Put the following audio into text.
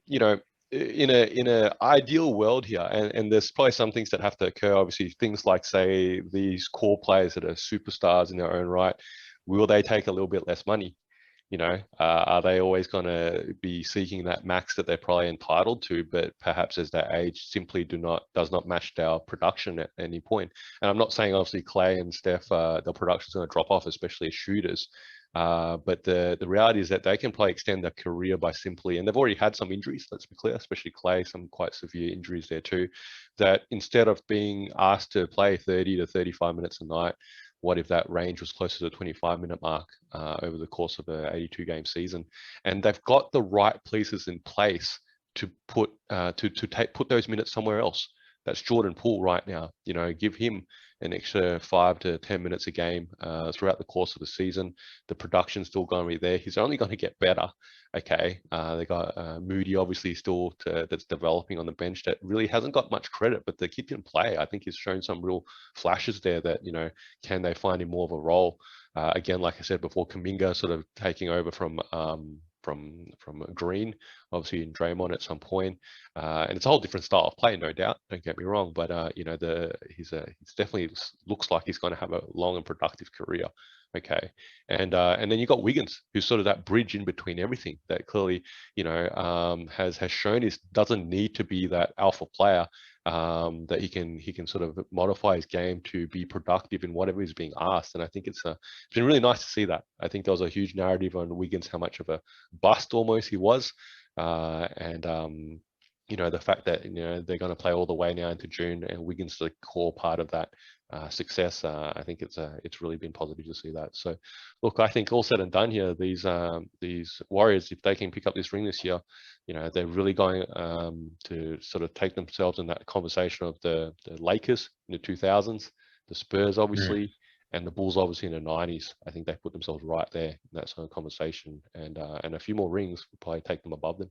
you know, in a ideal world here, and there's probably some things that have to occur. Obviously, things like, say, these core players that are superstars in their own right, will they take a little bit less money? Are they always going to be seeking that max that they're probably entitled to, but perhaps as their age simply does not match their production at any point? And I'm not saying obviously Klay and Steph, their production's going to drop off, especially as shooters. But the reality is that they can probably extend their career by simply, and they've already had some injuries, let's be clear, especially Klay, some quite severe injuries there too, that instead of being asked to play 30 to 35 minutes a night, what if that range was closer to the 25-minute mark over the course of a 82-game season? And they've got the right pieces in place to put put those minutes somewhere else. That's Jordan Poole right now. Give him an extra 5 to 10 minutes a game throughout the course of the season. The production's still going to be there. He's only going to get better. Okay, they got Moody obviously still that's developing on the bench that really hasn't got much credit, but the kid can play. I think he's shown some real flashes there that can they find him more of a role? Again, like I said before, Kuminga sort of taking over from Green, obviously in Draymond at some point, and it's a whole different style of play, no doubt. Don't get me wrong, but he's definitely looks like he's going to have a long and productive career. Okay, and then you got Wiggins, who's sort of that bridge in between everything. That clearly, has shown he doesn't need to be that alpha player. That he can sort of modify his game to be productive in whatever is being asked. And I think it's been really nice to see that. I think there was a huge narrative on Wiggins, how much of a bust almost he was. And the fact that they're going to play all the way now into June, and Wiggins is the core part of that success. I think it's really been positive to see that. So, look, I think all said and done here, these Warriors, if they can pick up this ring this year, they're really going to sort of take themselves in that conversation of the Lakers in the 2000s, the Spurs obviously, and the Bulls obviously in the 90s. I think they put themselves right there in that sort of conversation, and a few more rings will probably take them above them.